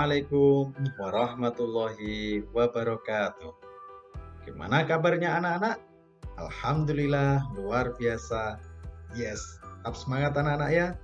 Assalamualaikum warahmatullahi wabarakatuh. Gimana kabarnya anak-anak? Alhamdulillah luar biasa. Yes, tetap semangat anak-anak ya.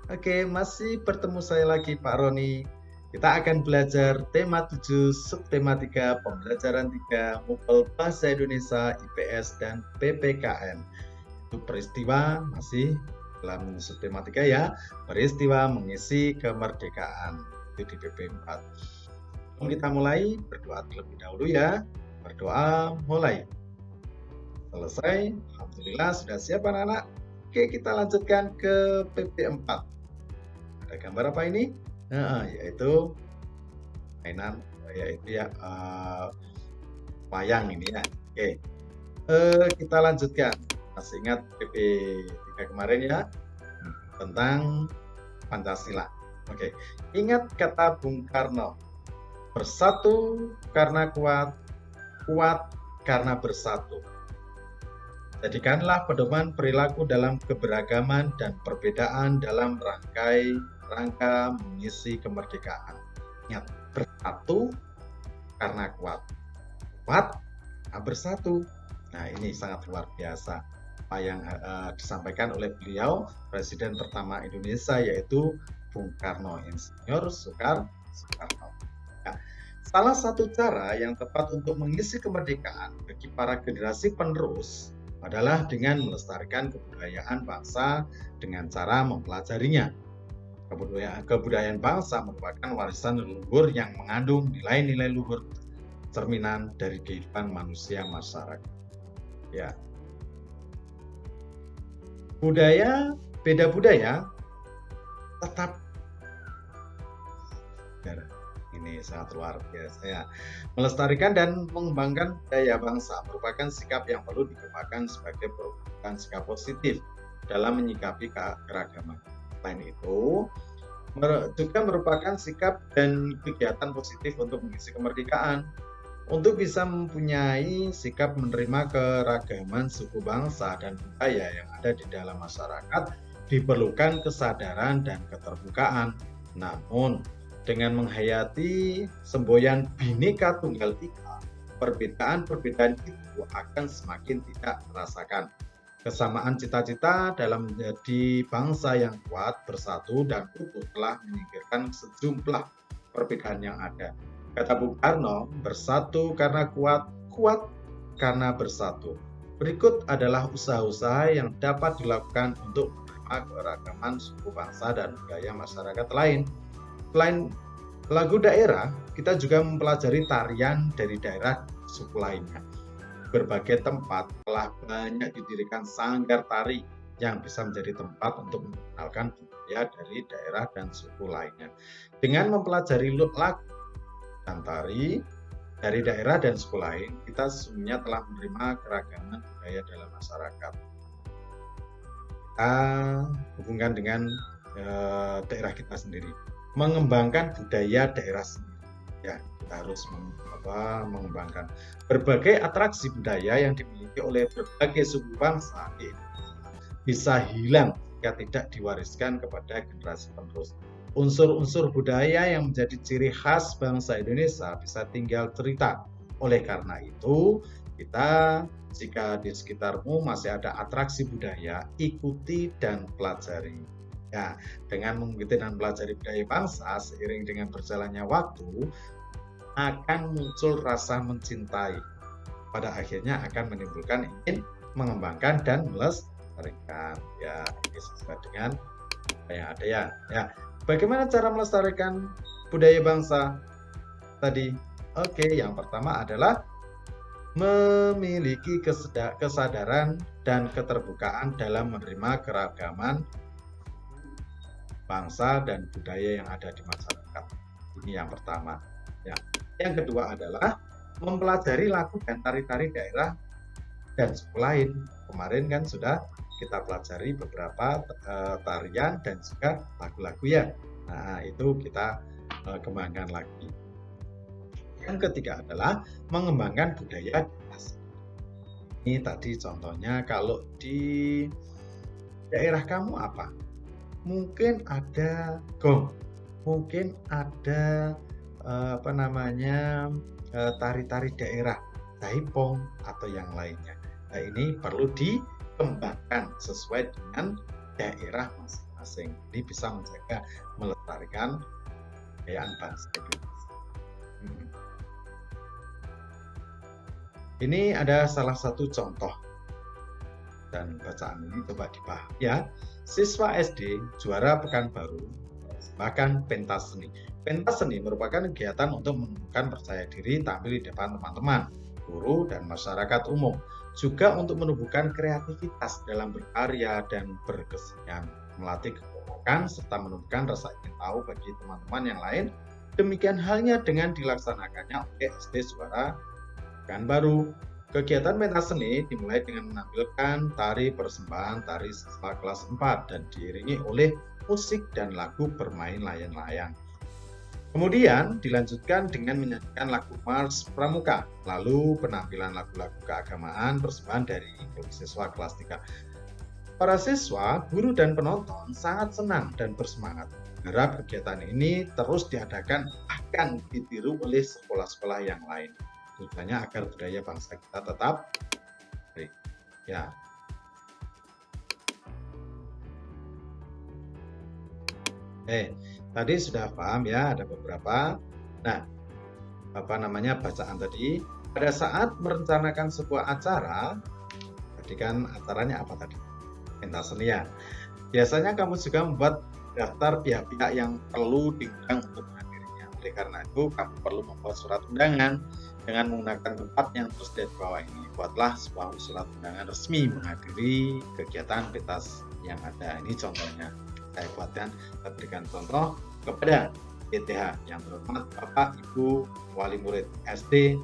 Oke, masih bertemu saya lagi Pak Roni. Kita akan belajar tema 7, subtema 3, pembelajaran 3, MUPEL Bahasa Indonesia, IPS, dan PPKN. Itu peristiwa masih dalam subtema 3 ya, peristiwa mengisi kemerdekaan. Itu di PP 4. Sebelum kita mulai, berdoa terlebih dahulu ya. Berdoa mulai. Selesai, Alhamdulillah sudah siap anak-anak. Oke, kita lanjutkan ke PP 4. Ada gambar apa ini? Yaitu mainan, yaitu ya wayang ini ya. Oke, kita lanjutkan. Masih ingat PP 3 kemarin ya, tentang Pancasila. Oke, ingat kata Bung Karno, bersatu karena kuat, kuat karena bersatu. Jadikanlah pedoman perilaku dalam keberagaman dan perbedaan dalam rangka mengisi kemerdekaan. Ingat, bersatu karena kuat, kuat karena bersatu. Nah, ini sangat luar biasa apa yang disampaikan oleh beliau, Presiden pertama Indonesia, yaitu Bung Karno, Insinyur Soekarno. Nah, salah satu cara yang tepat untuk mengisi kemerdekaan bagi para generasi penerus adalah dengan melestarikan kebudayaan bangsa dengan cara mempelajarinya. Kebudayaan bangsa merupakan warisan leluhur yang mengandung nilai-nilai luhur, cerminan dari kehidupan manusia masyarakat. Ya. Beda budaya tetap. Ini sangat luar biasa ya. Melestarikan dan mengembangkan budaya bangsa merupakan sikap yang perlu dikembangkan sebagai perubahan sikap positif dalam menyikapi keragaman. Selain itu, juga merupakan sikap dan kegiatan positif untuk mengisi kemerdekaan. Untuk bisa mempunyai sikap menerima keragaman suku bangsa dan budaya yang ada di dalam masyarakat, diperlukan kesadaran dan keterbukaan. Namun, dengan menghayati semboyan Bhinneka Tunggal Ika, perbedaan-perbedaan itu akan semakin tidak terasakan. Kesamaan cita-cita dalam menjadi bangsa yang kuat, bersatu, dan utuh telah menyingkirkan sejumlah perbedaan yang ada. Kata Bung Karno, bersatu karena kuat, kuat karena bersatu. Berikut adalah usaha-usaha yang dapat dilakukan untuk menerima keragaman suku bangsa dan budaya masyarakat lain. Selain lagu daerah, kita juga mempelajari tarian dari daerah suku lainnya. Berbagai tempat telah banyak didirikan sanggar tari yang bisa menjadi tempat untuk mengenalkan budaya dari daerah dan suku lainnya. Dengan mempelajari lagu dan tari dari daerah dan suku lain, kita sesungguhnya telah menerima keragaman budaya dalam masyarakat. Kita hubungkan dengan daerah kita sendiri, mengembangkan budaya daerah sendiri. Ya, kita harus mengembangkan berbagai atraksi budaya yang dimiliki oleh berbagai suku bangsa bisa hilang jika tidak diwariskan kepada generasi penerus. Unsur-unsur budaya yang menjadi ciri khas bangsa Indonesia bisa tinggal cerita. Oleh karena itu, kita jika di sekitarmu masih ada atraksi budaya, ikuti dan pelajari. Ya, dengan mengikuti dan pelajari budaya bangsa, seiring dengan berjalannya waktu, akan muncul rasa mencintai. Pada akhirnya akan menimbulkan ingin mengembangkan dan melestarikan. Ya, ini sesuai dengan apa yang ada ya. Ya, bagaimana cara melestarikan budaya bangsa tadi? Oke, yang pertama adalah memiliki kesadaran dan keterbukaan dalam menerima keragaman bangsa dan budaya yang ada di masyarakat. Ini yang pertama. Ya. Yang kedua adalah mempelajari lagu dan tari-tari daerah dan suku lain. Kemarin kan sudah kita pelajari beberapa tarian dan juga lagu-lagu ya. Nah, itu kita kembangkan lagi. Yang ketiga adalah mengembangkan budaya daerah. Ini tadi contohnya kalau di daerah kamu apa? Mungkin ada gong, mungkin ada apa namanya, tari-tari daerah, jaipong atau yang lainnya. Nah, ini perlu dikembangkan sesuai dengan daerah masing-masing. Ini bisa menjaga, melestarikan kebudayaan bangsa Indonesia. Ini ada salah satu contoh dan bacaan ini coba dipahami ya. Siswa SD juara Pekanbaru bahkan pentas seni. Pentas seni merupakan kegiatan untuk menumbuhkan percaya diri tampil di depan teman-teman, guru, dan masyarakat umum. Juga untuk menumbuhkan kreativitas dalam berkarya dan berkesenian, melatih kekompakan serta menumbuhkan rasa ingin tahu bagi teman-teman yang lain. Demikian halnya dengan dilaksanakannya oleh SD juara Pekanbaru. Kegiatan pentas seni dimulai dengan menampilkan tari persembahan tari siswa kelas 4 dan diiringi oleh musik dan lagu bermain layang-layang. Kemudian dilanjutkan dengan menyanyikan lagu Mars Pramuka, lalu penampilan lagu-lagu keagamaan persembahan dari siswa kelas 3. Para siswa, guru, dan penonton sangat senang dan bersemangat. Harap kegiatan ini terus diadakan akan ditiru oleh sekolah-sekolah yang lain. Tujuannya agar budaya bangsa kita tetap baik. Ya. Tadi sudah paham ya, ada beberapa. Nah, apa namanya bacaan tadi? Pada saat merencanakan sebuah acara, tadi kan acaranya apa tadi? Pentas seni ya. Biasanya kamu juga membuat daftar pihak-pihak yang perlu diundang untuk menghadirinya. Oleh karena itu, kamu perlu membuat surat undangan dengan menggunakan tempat yang tersedia di bawah ini. Buatlah sebuah surat undangan resmi menghadiri kegiatan pentas yang ada. Ini contohnya. Saya buatkan, saya berikan contoh kepada PTH yang terhormat Bapak Ibu Wali Murid SD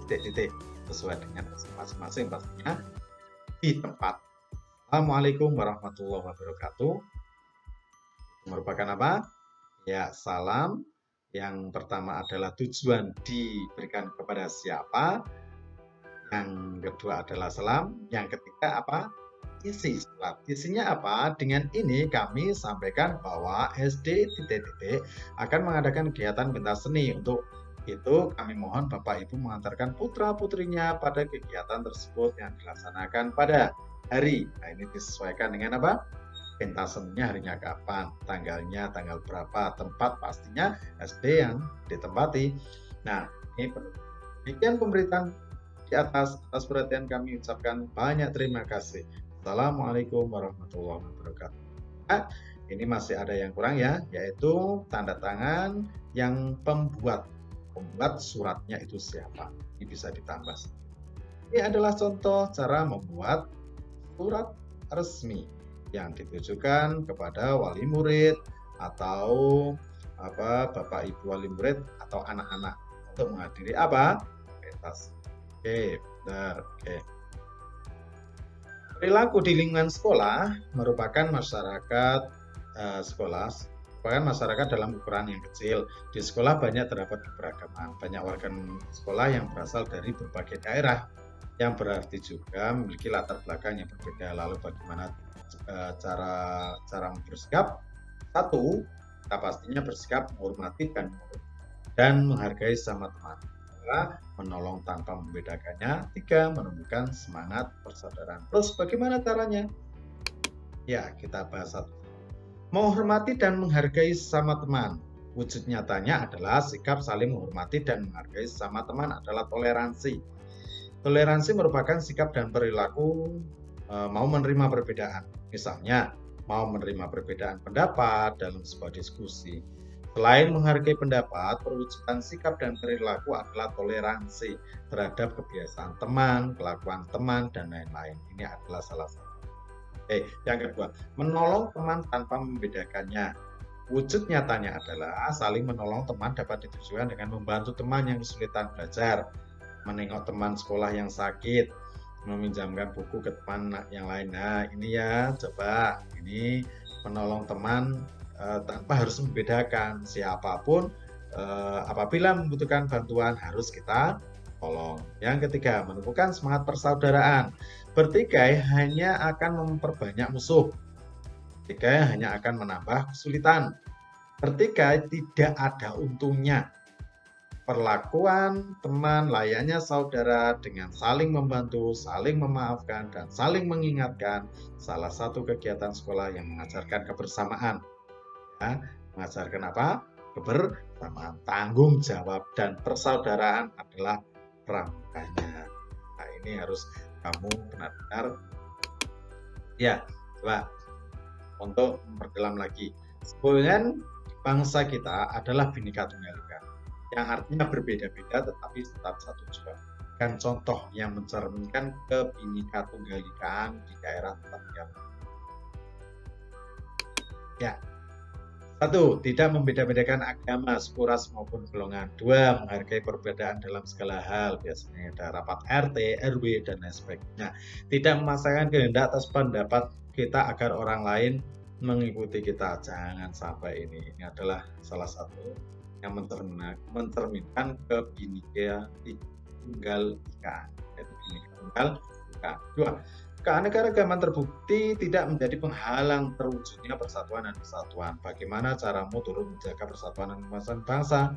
sesuai dengan masing-masing pastinya di tempat. Assalamualaikum warahmatullahi wabarakatuh. Merupakan apa? Ya, salam. Yang pertama adalah tujuan diberikan kepada siapa. Yang kedua adalah salam. Yang ketiga apa? Isi surat. Isinya apa? Dengan ini kami sampaikan bahwa SD akan mengadakan kegiatan pentas seni. Untuk itu kami mohon Bapak Ibu mengantarkan putra-putrinya pada kegiatan tersebut yang dilaksanakan pada hari. Nah, ini disesuaikan dengan apa? Pentas seninya harinya kapan, tanggalnya tanggal berapa, tempat pastinya SD yang ditempati. Nah, ini demikian pemberitaan di atas perhatian kami ucapkan banyak terima kasih. Assalamualaikum warahmatullahi wabarakatuh. Nah, ini masih ada yang kurang ya, yaitu tanda tangan yang pembuat suratnya itu siapa. Ini bisa ditambah. Ini adalah contoh cara membuat surat resmi yang ditujukan kepada wali murid atau Bapak Ibu wali murid atau anak-anak untuk menghadiri apa? Pentas. Oke, benar. Oke. Perilaku di lingkungan sekolah merupakan masyarakat merupakan masyarakat dalam ukuran yang kecil. Di sekolah banyak terdapat keberagaman, banyak warga sekolah yang berasal dari berbagai daerah, yang berarti juga memiliki latar belakang yang berbeda. Lalu bagaimana cara bersikap? Satu, kita pastinya bersikap menghormati dan menghargai sesama teman. Menolong tanpa membedakannya. 3, menumbuhkan semangat persaudaraan. Terus bagaimana caranya? Ya, kita bahas satu. Menghormati dan menghargai sesama teman. Wujud nyatanya adalah sikap saling menghormati dan menghargai sesama teman adalah toleransi. Toleransi merupakan sikap dan perilaku mau menerima perbedaan. Misalnya, mau menerima perbedaan pendapat dalam sebuah diskusi. Selain menghargai pendapat, perwujudan sikap dan perilaku adalah toleransi terhadap kebiasaan teman, kelakuan teman, dan lain-lain. Ini adalah salah satu. Yang kedua, menolong teman tanpa membedakannya. Wujud nyatanya adalah saling menolong teman dapat ditujukan dengan membantu teman yang kesulitan belajar, menengok teman sekolah yang sakit, meminjamkan buku ke teman yang lain. Nah, ini ya, coba ini menolong teman tanpa harus membedakan siapapun, apabila membutuhkan bantuan harus kita tolong. Yang ketiga, menumbuhkan semangat persaudaraan. Bertikai hanya akan memperbanyak musuh. Bertikai hanya akan menambah kesulitan. Bertikai tidak ada untungnya. perlakuan teman layaknya saudara dengan saling membantu, saling memaafkan, dan saling mengingatkan. Salah satu kegiatan sekolah yang mengajarkan kebersamaan. Ya, mengajarkan apa? Kebersamaan, tanggung jawab, dan persaudaraan adalah pramuganya. Nah, ini harus kamu benar-benar ya, coba untuk memperdalam lagi. Sebenarnya bangsa kita adalah Bhinneka Tunggal Ika, yang artinya berbeda-beda tetapi tetap satu juga. Kan contoh yang mencerminkan kebhinneka tunggal ikaan di daerah tempat tinggal. Ya, 1. Tidak membeda-bedakan agama, suku, ras maupun golongan. 2. Menghargai perbedaan dalam segala hal. Biasanya ada rapat RT, RW, dan lain sebagainya. Tidak memaksakan kehendak atas pendapat kita agar orang lain mengikuti kita. Jangan sampai ini. Ini adalah salah satu yang mencerminkan kebhinneka tunggal ika. Yaitu Bhinneka Tunggal Ika. 2. Keanekaragaman terbukti tidak menjadi penghalang terwujudnya persatuan dan kesatuan. Bagaimana caramu turut menjaga persatuan dan kemajuan bangsa?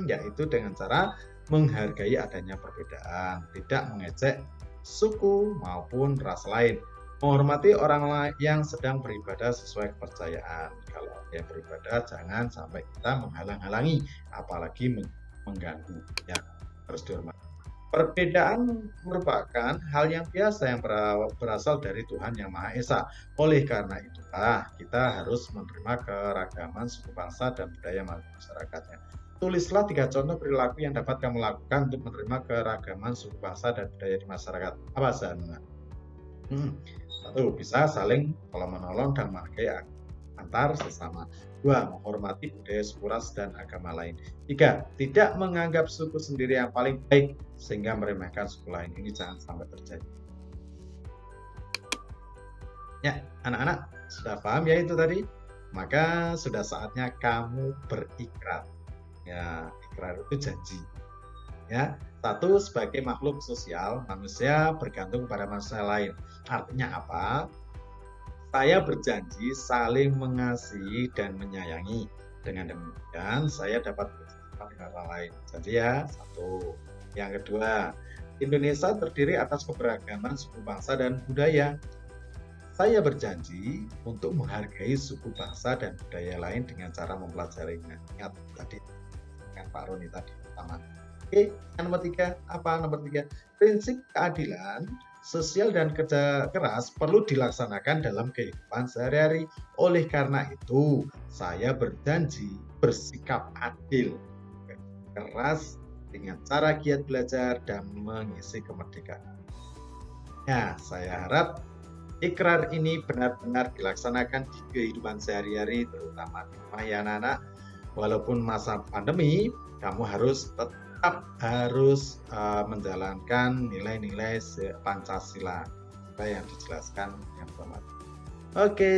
Yaitu dengan cara menghargai adanya perbedaan, tidak mengejek suku maupun ras lain, menghormati orang lain yang sedang beribadah sesuai kepercayaan. Kalau dia beribadah, jangan sampai kita menghalang-halangi, apalagi mengganggu. Ya, harus dihormati. Perbedaan merupakan hal yang biasa yang berasal dari Tuhan Yang Maha Esa. Oleh karena itulah kita harus menerima keragaman suku bangsa dan budaya masyarakatnya. Tulislah 3 contoh perilaku yang dapat kamu lakukan untuk menerima keragaman suku bangsa dan budaya di masyarakat. Apa saja? 1. Bisa saling tolong-menolong dan menghargai antar sesama. 2. Menghormati budaya suku, ras, dan agama lain. 3. Tidak menganggap suku sendiri yang paling baik sehingga meremehkan suku lain. Ini jangan sampai terjadi. Ya, anak-anak sudah paham ya itu tadi? Maka sudah saatnya kamu berikrar. Ya, ikrar itu janji. Ya, 1. Sebagai makhluk sosial, manusia bergantung pada manusia lain. Artinya apa? Saya berjanji saling mengasihi dan menyayangi. Dengan demikian, saya dapat bersama dengan orang lain. Janji ya, 1. Yang kedua, Indonesia terdiri atas keberagaman suku bangsa dan budaya. Saya berjanji untuk menghargai suku bangsa dan budaya lain dengan cara mempelajarinya. Ingat tadi dengan Pak Roni tadi pertama. Oke, yang nomor 3, apa nomor 3? Prinsip keadilan sosial dan kerja keras perlu dilaksanakan dalam kehidupan sehari-hari. Oleh karena itu, saya berjanji bersikap adil, keras dengan cara giat belajar dan mengisi kemerdekaan. Ya, saya harap ikrar ini benar-benar dilaksanakan di kehidupan sehari-hari, terutama di rumah ya anak-anak. Walaupun masa pandemi, kamu harus menjalankan nilai-nilai Pancasila yang dijelaskan yang pertama. Oke,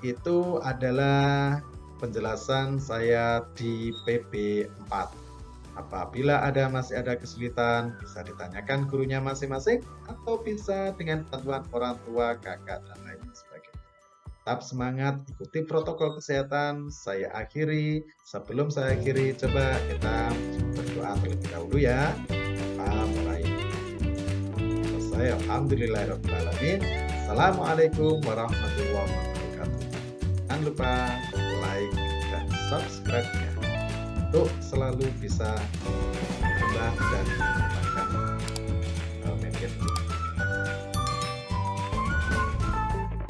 itu adalah penjelasan saya di PB 4. Apabila masih ada kesulitan, bisa ditanyakan gurunya masing-masing atau bisa dengan bantuan orang tua, kakak, dan lain sebagainya. Tetap semangat, ikuti protokol kesehatan. Saya akhiri. Sebelum saya akhiri, coba kita berdoa terlebih dahulu ya. Saya alhamdulillahirobbilalamin. Assalamualaikum warahmatullahi wabarakatuh. Jangan lupa like dan subscribe-nya untuk selalu bisa menambah dan mengembangkan media.